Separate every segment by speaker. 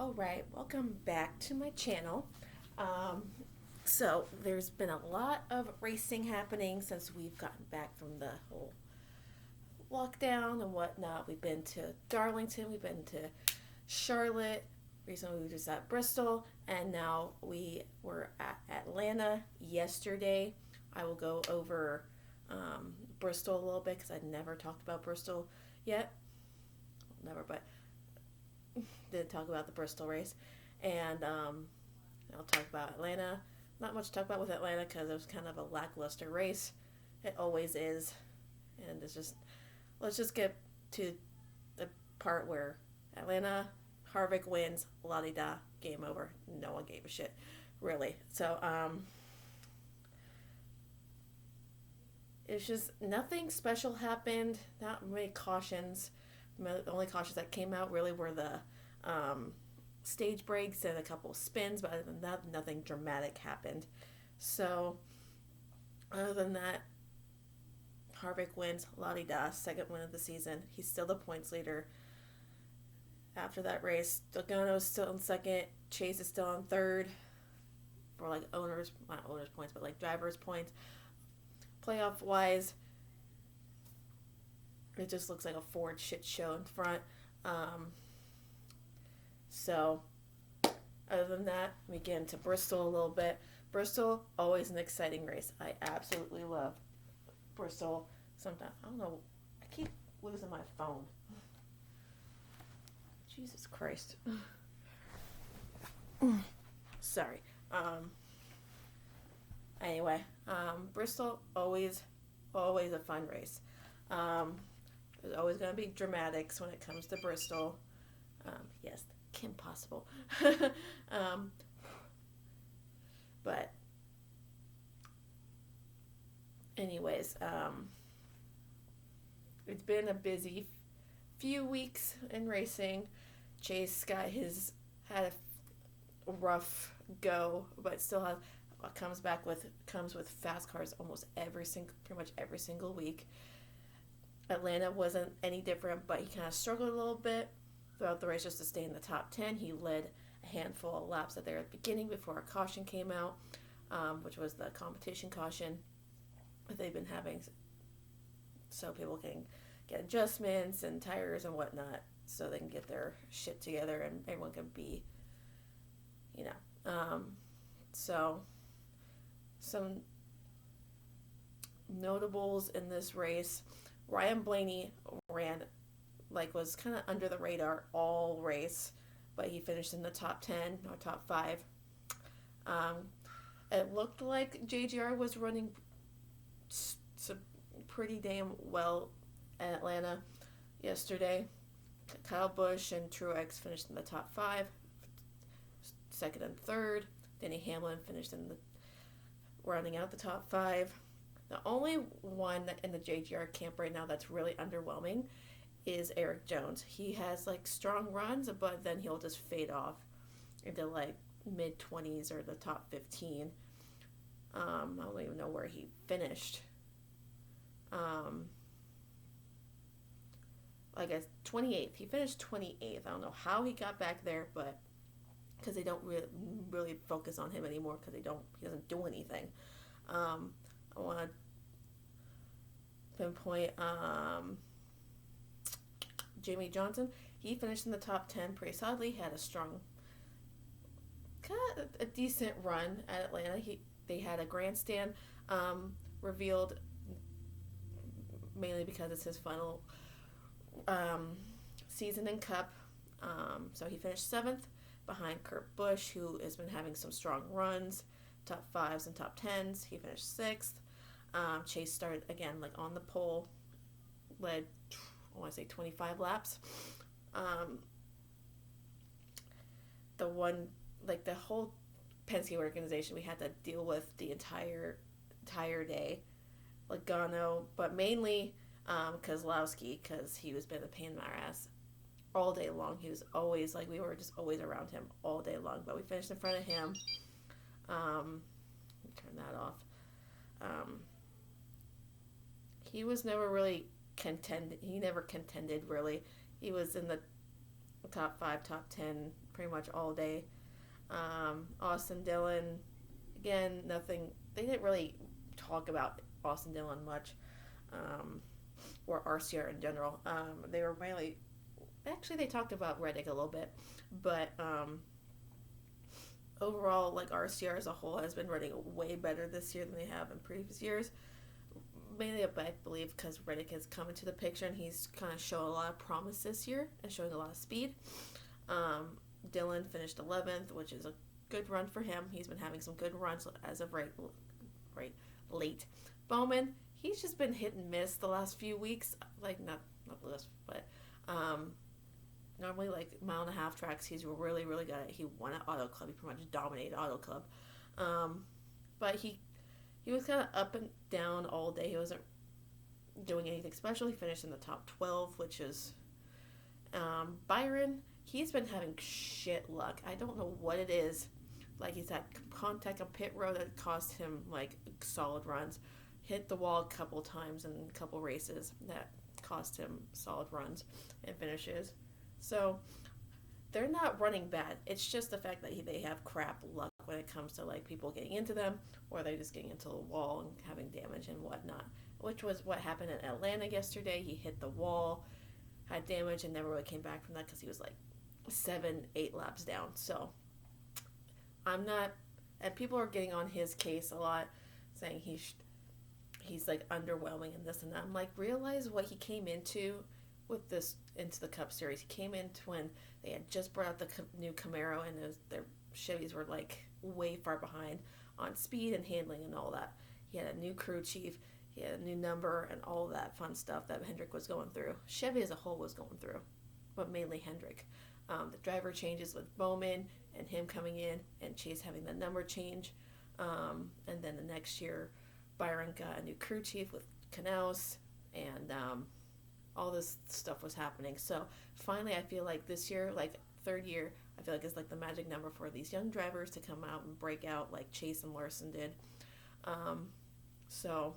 Speaker 1: All right, welcome back to my channel. Um, so there's been a lot of racing happening since we've gotten back from the whole lockdown and whatnot. We've been to Darlington, we've been to Charlotte. Recently, we were just at Bristol, and now we were at Atlanta yesterday. I will go over Bristol a little bit because I never talked about Bristol yet. Never, but did talk about the Bristol race, and I'll talk about Atlanta. Not much to talk about with Atlanta because it was kind of a lackluster race. It always is, and it's just let's just get to the part where Atlanta Harvick wins. La di da, game over. No one gave a shit, really. So it's just nothing special happened. Not many cautions. The only cautions that came out really were the stage breaks and a couple of spins, but other than that, nothing dramatic happened. So, other than that, Harvick wins, la di da, second win of the season. He's still the points leader. After that race, Logano's still in second, Chase is still in third for like not owners points, but like drivers points. Playoff wise, it just looks like a Ford shit show in front. So, other than that, we get into Bristol a little bit. Bristol, always an exciting race. I absolutely love Bristol. Sometimes, I don't know, I keep losing my phone. Jesus Christ. Sorry. Anyway, Bristol, always a fun race. There's always going to be dramatics when it comes to Bristol. Yes, Kim Possible. But anyways, it's been a busy few weeks in racing. Chase had a rough go, but still comes with fast cars pretty much every single week. Atlanta wasn't any different, but he kind of struggled a little bit throughout the race just to stay in the top 10. He led a handful of laps at the beginning before a caution came out, which was the competition caution that they've been having, so people can get adjustments and tires and whatnot, so they can get their shit together and everyone can be, so some notables in this race. Ryan Blaney was kind of under the radar all race, but he finished in the top 10 or top 5. It looked like JGR was running pretty damn well at Atlanta yesterday. Kyle Busch and Truex finished in the top 5, second and third. Denny Hamlin finished rounding out the top 5. The only one in the JGR camp right now that's really underwhelming is Eric Jones. He has like strong runs, but then he'll just fade off into like mid 20s or the top 15. I don't even know where he finished. Like a 28th. He finished 28th. I don't know how he got back there, but because they don't really focus on him anymore because he doesn't do anything. I want to pinpoint Jamie Johnson. He finished in the top 10 pretty solidly. Had a strong, kind of a decent run at Atlanta. They had a grandstand revealed mainly because it's his final season in Cup. So he finished 7th behind Kurt Busch, who has been having some strong runs, top 5s and top 10s. He finished 6th. Chase started again like on the pole, led I want to say 25 laps. The whole Penske organization we had to deal with the entire day. Logano, but mainly Kozlowski, because he was been a pain in my ass all day long. He was always we were just always around him all day long, but we finished in front of him. Turn that off. He was never really contended. He never contended really. He was in the top 5, top 10 pretty much all day. Austin Dillon, again, nothing. They didn't really talk about Austin Dillon much, or RCR in general. They were mainly, actually, they talked about Reddick a little bit, but overall, like RCR as a whole has been running way better this year than they have in previous years. Mainly, I believe, because Reddick has come into the picture and he's kind of shown a lot of promise this year and showing a lot of speed. Dillon finished 11th, which is a good run for him. He's been having some good runs as of right late. Bowman, he's just been hit and miss the last few weeks. Like not list, but normally like 1.5 tracks he's really good at. He won at Auto Club. He pretty much dominated Auto Club. But he was kind of up and down all day. He wasn't doing anything special. He finished in the top 12, which is Byron. He's been having shit luck. I don't know what it is. Like he's had contact on pit road that cost him like solid runs. Hit the wall a couple times in a couple races that cost him solid runs and finishes. So they're not running bad. It's just the fact that they have crap luck when it comes to like people getting into them, or they're just getting into the wall and having damage and whatnot. Which was what happened in Atlanta yesterday. He hit the wall, had damage, and never really came back from that because he was like 7-8 laps down. So I'm not, and people are getting on his case a lot, saying he's like underwhelming and this and that. I'm like, realize what he came into with this into the Cup Series. He came into when they had just brought out the new Camaro, and their Chevys were like way far behind on speed and handling and all that. He had a new crew chief, he had a new number, and all that fun stuff that Hendrick was going through. Chevy as a whole was going through, but mainly Hendrick. The driver changes with Bowman and him coming in, and Chase having the number change. And then the next year, Byron got a new crew chief with Knaus, and all this stuff was happening. So finally, I feel like this year, like third year, I feel like it's like the magic number for these young drivers to come out and break out like Chase and Larson did. So,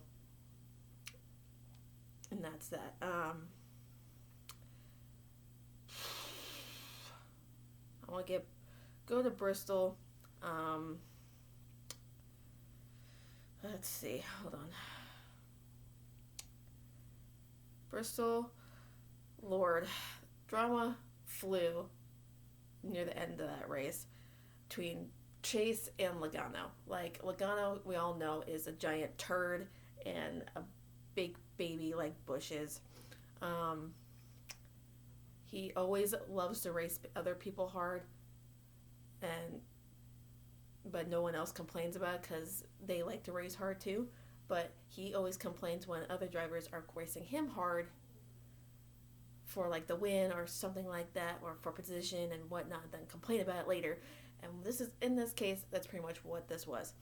Speaker 1: and that's that. I want to go to Bristol. Let's see. Hold on. Bristol, Lord, drama flew near the end of that race between Chase and Logano. Like, Logano, we all know, is a giant turd and a big baby like bushes. He always loves to race other people hard, but no one else complains about it because they like to race hard too. But he always complains when other drivers are racing him hard for like the win or something like that, or for position and whatnot, then complain about it later. And this is, in this case, that's pretty much what this was.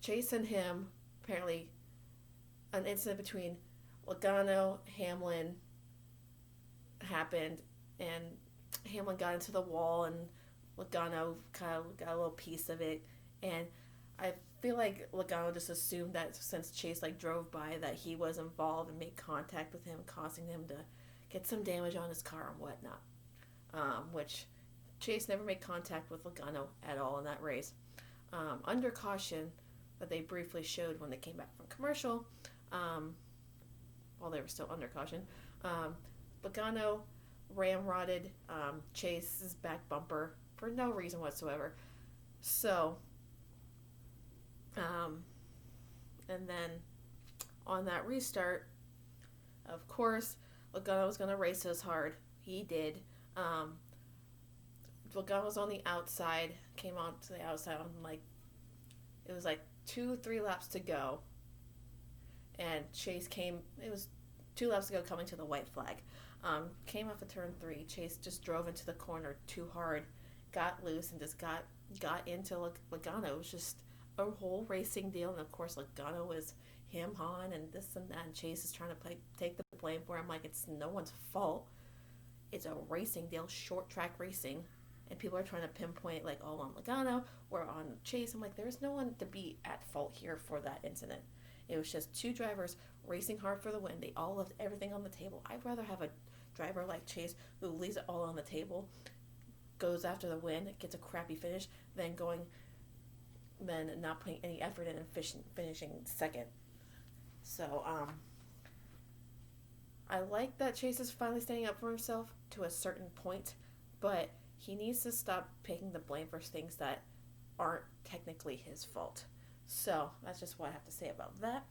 Speaker 1: Chase and him, apparently an incident between Logano, Hamlin happened, and Hamlin got into the wall, and Logano kind of got a little piece of it. And I feel like Logano just assumed that since Chase like drove by that he was involved and made contact with him, causing him to get some damage on his car and whatnot. Which Chase never made contact with Logano at all in that race. Under caution that they briefly showed when they came back from commercial, while they were still under caution, Logano ramrodded Chase's back bumper for no reason whatsoever. So, and then on that restart, of course, Logano was going to race as hard. He did. Logano was on the outside, came on to the outside on it was like 2-3 laps to go. And Chase came, it was 2 laps to go coming to the white flag. Came off of turn 3. Chase just drove into the corner too hard, got loose, and just got into Logano. It was just a whole racing deal. And of course, Logano was him, Han, and this and that. And Chase is trying to take the blame for him. Like, it's no one's fault. It's a racing deal, short track racing. And people are trying to pinpoint, like, all on Logano or on Chase. I'm like, there's no one to be at fault here for that incident. It was just 2 drivers racing hard for the win. They all left everything on the table. I'd rather have a driver like Chase who leaves it all on the table, goes after the win, gets a crappy finish, then not putting any effort in and finishing second. So, I like that Chase is finally standing up for himself to a certain point, but he needs to stop taking the blame for things that aren't technically his fault. So, that's just what I have to say about that.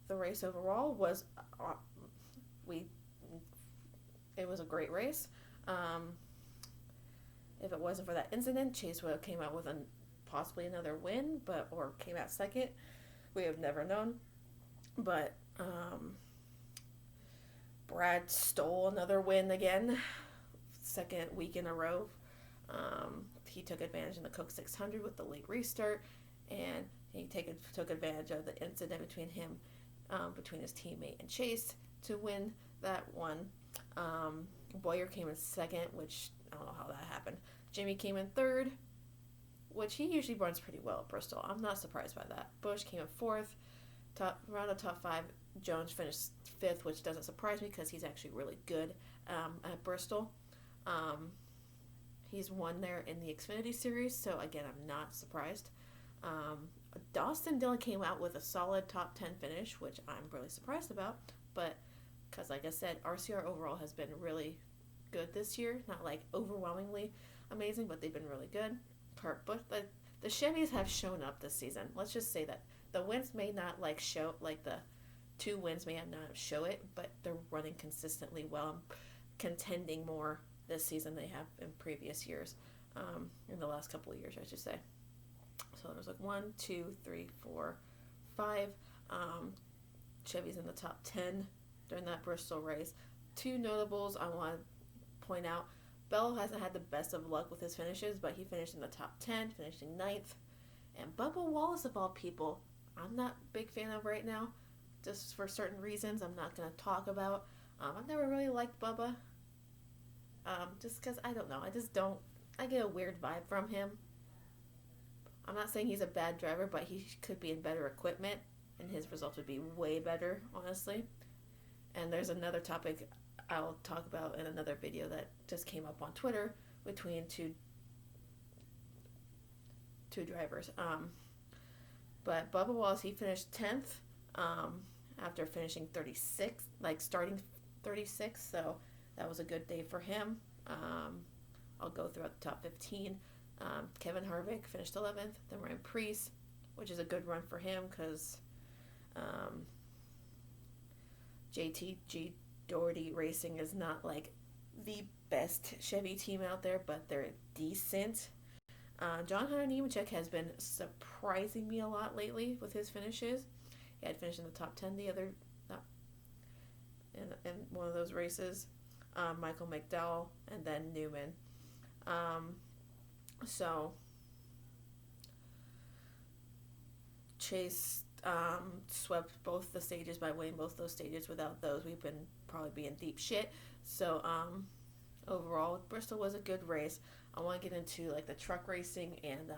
Speaker 1: The race overall was, it was a great race. If it wasn't for that incident, Chase would have came out with possibly another win, or came out second. We have never known. But Brad stole another win again, second week in a row. He took advantage in the Coke 600 with the late restart, and he took advantage of the incident between his teammate and Chase to win that one. Boyer came in second, which I don't know how that happened. Jimmy came in third, which he usually runs pretty well at Bristol. I'm not surprised by that. Bush came in fourth. Around the top five, Jones finished fifth, which doesn't surprise me because he's actually really good at Bristol. He's won there in the Xfinity Series, so again, I'm not surprised. Dillon came out with a solid top 10 finish, which I'm really surprised about, but because, like I said, RCR overall has been really good this year. Not like overwhelmingly amazing, but they've been really good. But the Chevys have shown up this season. Let's just say that. The wins may not show, the 2 wins may not show it, but they're running consistently well and contending more this season than they have in previous years, in the last couple of years, I should say. So there's 1, 2, 3, 4, 5 Chevys in the top 10 during that Bristol race. 2 notables I want to point out. Bell hasn't had the best of luck with his finishes, but he finished in the top 10, finishing 9th. And Bubba Wallace, of all people, I'm not a big fan of right now, just for certain reasons I'm not going to talk about. I've never really liked Bubba, just because, I don't know, I get a weird vibe from him. I'm not saying he's a bad driver, but he could be in better equipment, and his results would be way better, honestly. And there's another topic I'll talk about in another video that just came up on Twitter between two drivers. But Bubba Wallace, he finished 10th after finishing 36th, starting 36th, so that was a good day for him. I'll go throughout the top 15. Kevin Harvick finished 11th, then Ryan Preece, which is a good run for him because JTG Doherty Racing is not the best Chevy team out there, but they're decent. John Hunter Nemechek has been surprising me a lot lately with his finishes. He had finished in the top 10 in one of those races. Michael McDowell and then Newman. So Chase swept both the stages by winning both those stages. Without those, we've been probably be in deep shit. So overall, Bristol was a good race. I want to get into the truck racing and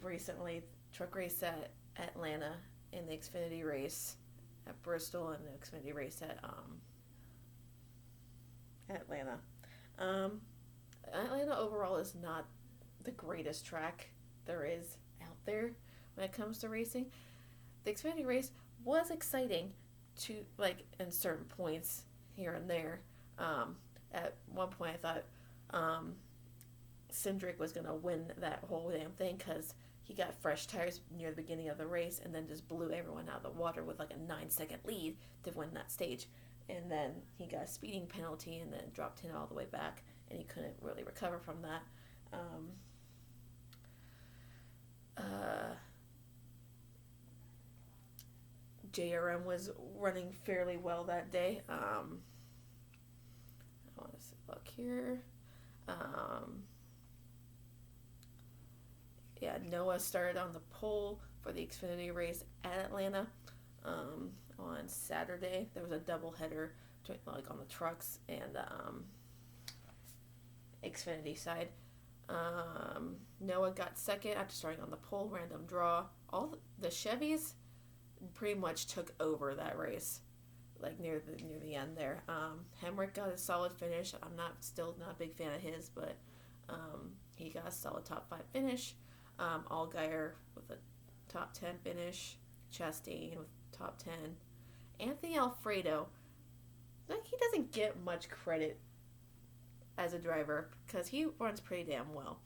Speaker 1: recently truck race at Atlanta and the Xfinity race at Bristol and the Xfinity race at Atlanta. Atlanta overall is not the greatest track there is out there when it comes to racing. The Xfinity race was exciting to in certain points here and there. At one point, I thought Cindric was going to win that whole damn thing because he got fresh tires near the beginning of the race and then just blew everyone out of the water with a 9-second lead to win that stage. And then he got a speeding penalty and then dropped in all the way back, and he couldn't really recover from that. JRM was running fairly well that day. I want to look here. Noah started on the pole for the Xfinity race at Atlanta on Saturday. There was a doubleheader on the trucks and Xfinity side. Noah got second after starting on the pole, random draw. All the Chevys pretty much took over that race, like near the end there. Hemrick got a solid finish. I'm still not a big fan of his, but he got a solid top 5 finish. Allgaier with a top 10 finish. Chastain with top 10. Anthony Alfredo, like, he doesn't get much credit as a driver because he runs pretty damn well.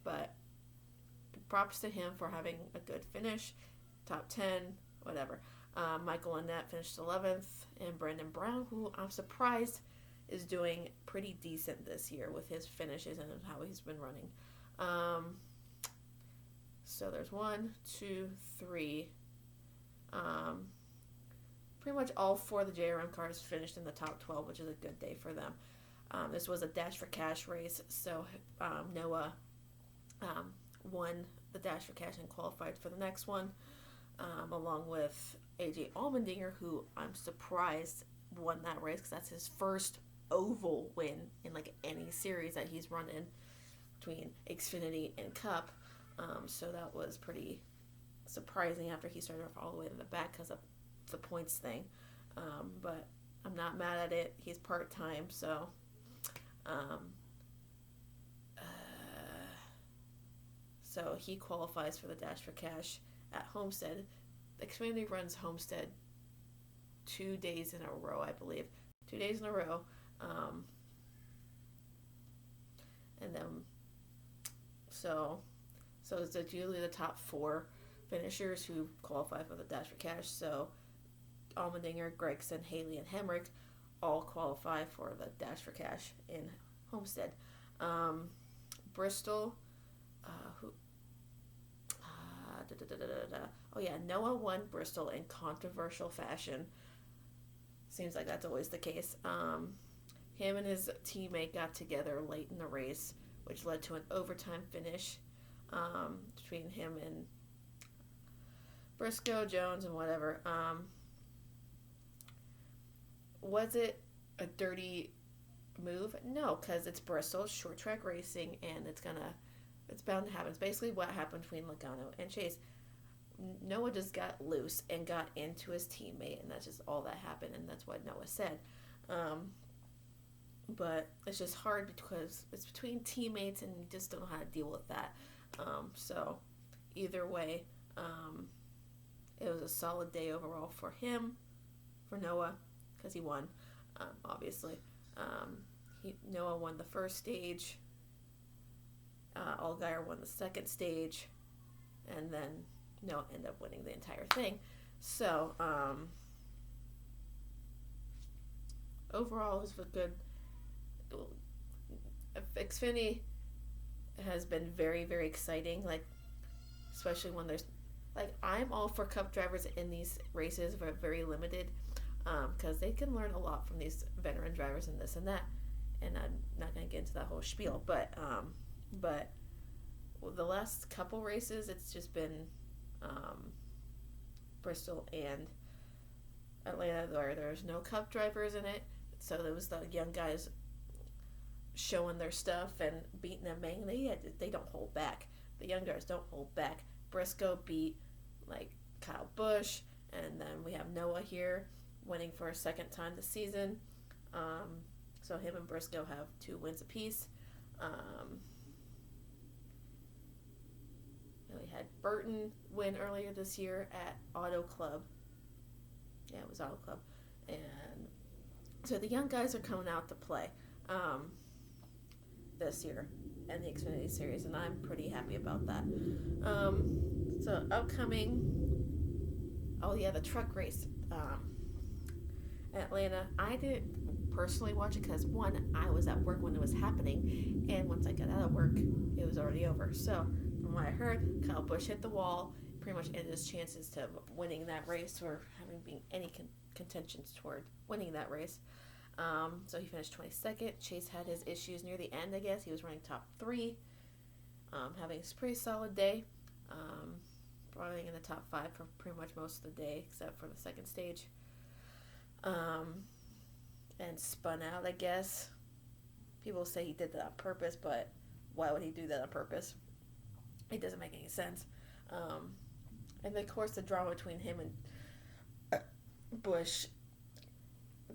Speaker 1: But props to him for having a good finish, top 10, whatever. Michael Annett finished 11th, and Brandon Brown, who I'm surprised is doing pretty decent this year with his finishes and how he's been running. So there's 1, 2, 3. Pretty much all 4 of the JRM cars finished in the top 12, which is a good day for them. This was a Dash for Cash race, so Noah won the Dash for Cash and qualified for the next one, along with AJ Allmendinger, who I'm surprised won that race because that's his first oval win in like any series that he's run in between Xfinity and Cup. So that was pretty surprising after he started off all the way in the back because of the points thing. But I'm not mad at it. He's part-time, so so he qualifies for the Dash for Cash at Homestead. Xfinity runs Homestead 2 days in a row, I believe. 2 days in a row. And then so it's usually the top 4 finishers who qualify for the Dash for Cash. So Allmendinger, Gregson, Haley, and Hemrick all qualify for the Dash for Cash in Homestead. Bristol, oh yeah, Noah won Bristol in controversial fashion. Seems like that's always the case. Him and his teammate got together late in the race, which led to an overtime finish between him and Briscoe, Jones, and whatever. Was it a dirty move? No, because it's Bristol, short track racing, and it's bound to happen. It's basically what happened between Logano and Chase. Noah just got loose and got into his teammate, and that's just all that happened, and that's what Noah said. But it's just hard because it's between teammates, and you just don't know how to deal with that. So either way, it was a solid day overall for him, for Noah, because he won, obviously. Noah won the first stage. Allgaier won the second stage, and then Noah ended up winning the entire thing. So, overall, it was a good. Xfinity has been very, very exciting. Like, especially when there's, like, I'm all for Cup drivers in these races, but very limited, because they can learn a lot from these veteran drivers and this and that. And I'm not going to get into that whole spiel, but the last couple races, it's just been Bristol and Atlanta where there's no Cup drivers in it, so there was the young guys showing their stuff and beating them. They don't hold back. The young guys don't hold back. Briscoe beat like Kyle Busch, and then we have Noah here winning for a second time this season. So him and Briscoe have 2 wins apiece. We had Burton win earlier this year at Auto Club. Yeah, it was Auto Club. And so the young guys are coming out to play this year in the Xfinity Series, and I'm pretty happy about that. So upcoming, the truck race in Atlanta. I didn't personally watch it because, one, I was at work when it was happening, and once I got out of work, it was already over. So from what I heard, Kyle Busch hit the wall, pretty much ended his chances to winning that race or having been any contentions toward winning that race. So he finished 22nd. Chase had his issues near the end, I guess. He was running top 3, having a pretty solid day, running in the top 5 for pretty much most of the day, except for the second stage. And spun out, I guess. People say he did that on purpose, but why would he do that on purpose? It doesn't make any sense. And of course, the drama between him and Bush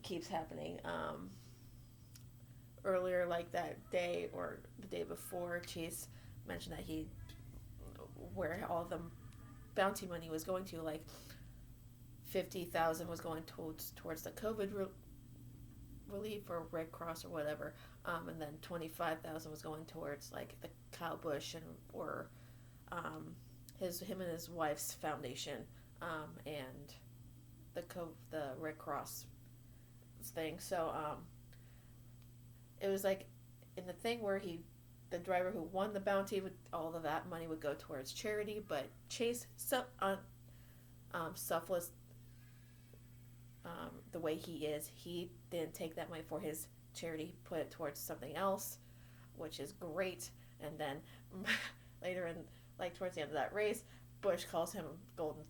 Speaker 1: keeps happening. Earlier, like that day or the day before, Chase mentioned that where all the bounty money was going to, like 50,000 was going towards the COVID relief or Red Cross or whatever, and then 25,000 was going towards like the Kyle Busch or him and his wife's foundation, and the Red Cross thing. So it was like in the thing where the driver who won the bounty, all of that money would go towards charity, but Chase, selfless, the way he is, he didn't take that money for his charity, put it towards something else, which is great. And then later in, like towards the end of that race, Bush calls him golden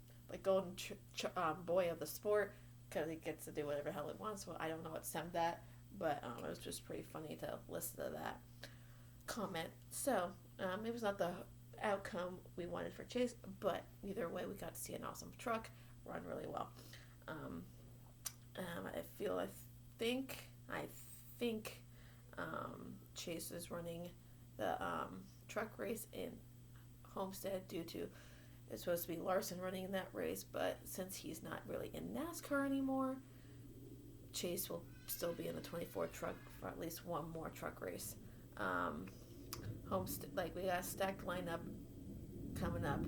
Speaker 1: boy of the sport because he gets to do whatever the hell he wants. Well, I don't know what stemmed that, but it was just pretty funny to listen to that comment. So it was not the outcome we wanted for Chase, but either way, we got to see an awesome truck run really well. I think Chase is running the truck race in Homestead due to it's supposed to be Larson running in that race, but since he's not really in NASCAR anymore, Chase will still be in the 24 truck for at least one more truck race. Homestead, like we got a stacked lineup coming up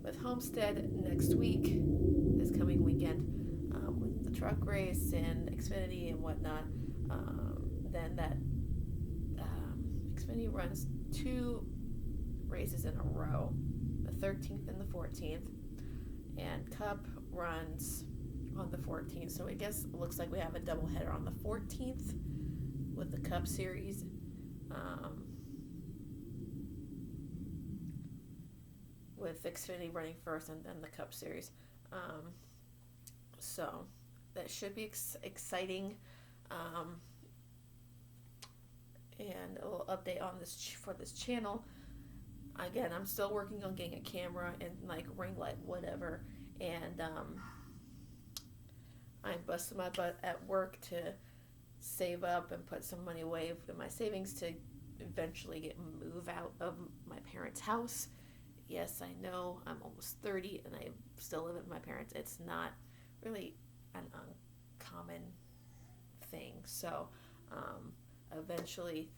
Speaker 1: with Homestead next week, this coming weekend, with the truck race and Xfinity and whatnot. Then that Xfinity runs 2 races in a row, the 13th and the 14th, and Cup runs on the 14th. So I guess it looks like we have a doubleheader on the 14th with the Cup Series. With Xfinity running first and then the Cup Series. So that should be exciting. And a little update on this for this channel. Again, I'm still working on getting a camera and like ring light, whatever. And I busted my butt at work to save up and put some money away in my savings to eventually move out of my parents' house. Yes, I know I'm almost 30 and I still live with my parents. It's not really an uncommon thing. So eventually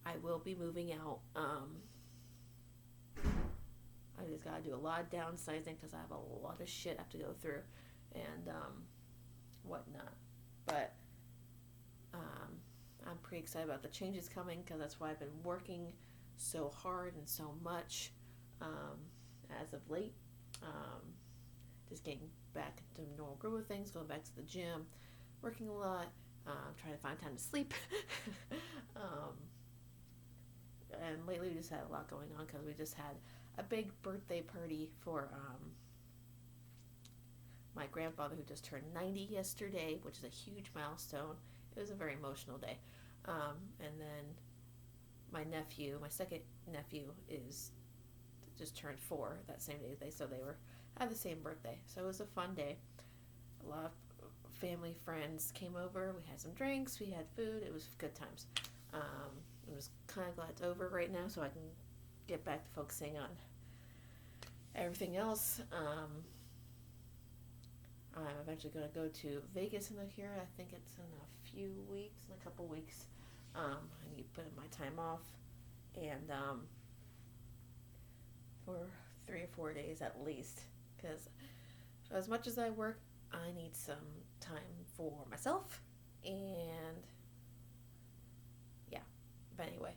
Speaker 1: I will be moving out. I just got to do a lot of downsizing because I have a lot of shit I have to go through and whatnot. But I'm pretty excited about the changes coming because that's why I've been working so hard and so much as of late. Just getting back into normal groove of things, going back to the gym, working a lot, trying to find time to sleep. And lately we just had a lot going on because we just had a big birthday party for my grandfather who just turned 90 yesterday, which is a huge milestone. It was a very emotional day. And then my second nephew just turned 4 that same day. So they had the same birthday. So it was a fun day. A lot of family, friends came over. We had some drinks. We had food. It was good times. I'm just kind of glad it's over right now so I can get back to focusing on everything else. I'm eventually going to go to Vegas in here. I think it's in a couple weeks. I need to put in my time off. And for 3 or 4 days at least. Because as much as I work, I need some time for myself. And yeah. But anyway,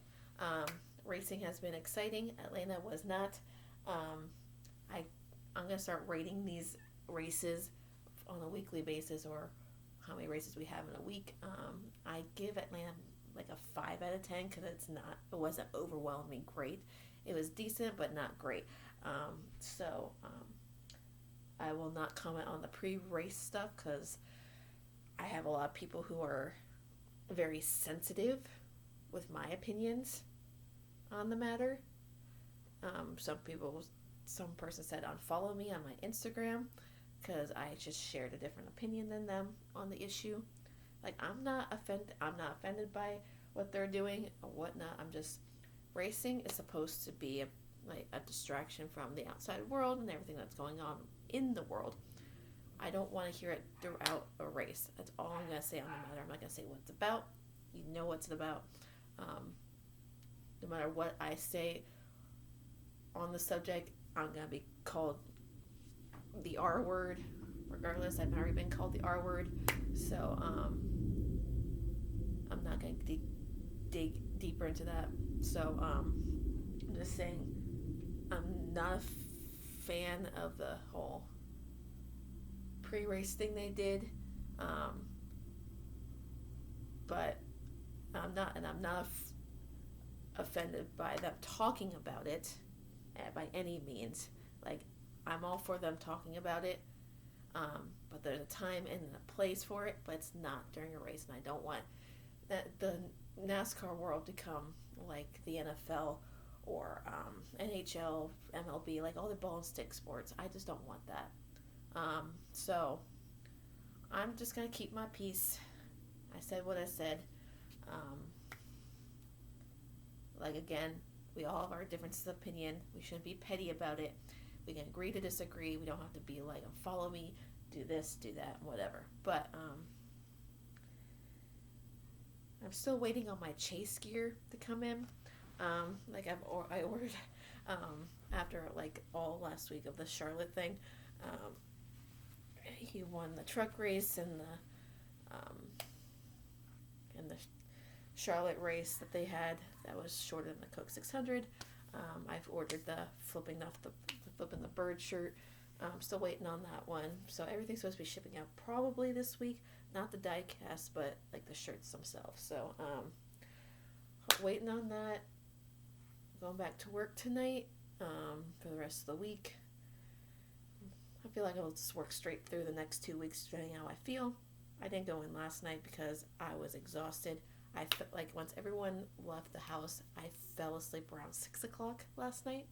Speaker 1: racing has been exciting. Atlanta was not. I'm going to start rating these races on a weekly basis or how many races we have in a week. I give Atlanta like a 5 out of 10 because it wasn't overwhelming great. It was decent but not great. So I will not comment on the pre-race stuff because I have a lot of people who are very sensitive with my opinions on the matter. Some people some person said unfollow me on my Instagram because I just shared a different opinion than them on the issue. Like, I'm not offended by what they're doing or whatnot. I'm just, racing is supposed to be a distraction from the outside world and everything that's going on in the world. I don't want to hear it throughout a race. That's all I'm going to say on the matter. I'm not going to say what it's about. You know what it's about. No matter what I say on the subject, I'm going to be called the R word. Regardless, I've already been called the R word. So, I'm not going to dig deeper into that. So, I'm just saying, I'm not a fan of the whole pre-race thing they did. But I'm not offended by them talking about it by any means. Like, I'm all for them talking about it. But there's a time and a place for it, but it's not during a race, and I don't want the NASCAR world to become like the NFL or NHL, MLB, like all the ball and stick sports. I just don't want that. So I'm just going to keep my peace. I said what I said. Like, again, we all have our differences of opinion. We shouldn't be petty about it. We can agree to disagree. We don't have to be like, follow me, do this, do that, whatever. But I'm still waiting on my chase gear to come in. I ordered after like all last week of the Charlotte thing. He won the truck race and the Charlotte race that they had that was shorter than the Coke 600. I've ordered the flipping the bird shirt. I'm still waiting on that one. So everything's supposed to be shipping out probably this week. Not the die cast, but like the shirts themselves. So waiting on that. Going back to work tonight for the rest of the week. I feel like I'll just work straight through the next 2 weeks, depending on how I feel. I didn't go in last night because I was exhausted. I felt like once everyone left the house, I fell asleep around 6 o'clock last night.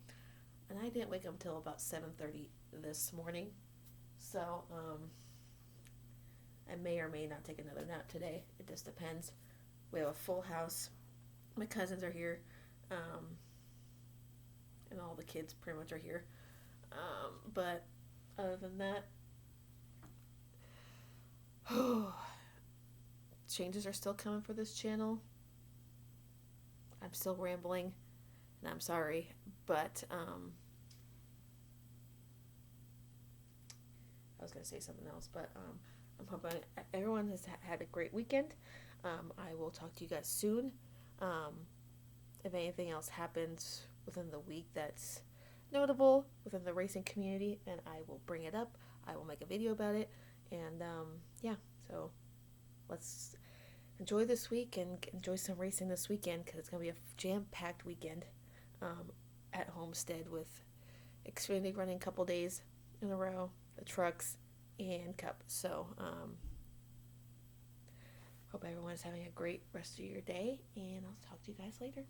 Speaker 1: And I didn't wake up until about 7:30 this morning. So, I may or may not take another nap today. It just depends. We have a full house. My cousins are here. And all the kids pretty much are here. But other than that, changes are still coming for this channel. I'm still rambling, and I'm sorry, but I was going to say something else, but I'm hoping everyone has had a great weekend. I will talk to you guys soon. If anything else happens within the week that's notable within the racing community, and I will bring it up. I will make a video about it, and so let's enjoy this week and enjoy some racing this weekend, because it's going to be a jam-packed weekend at Homestead with Xfinity running a couple days in a row, the trucks, and Cup. So hope everyone is having a great rest of your day, and I'll talk to you guys later.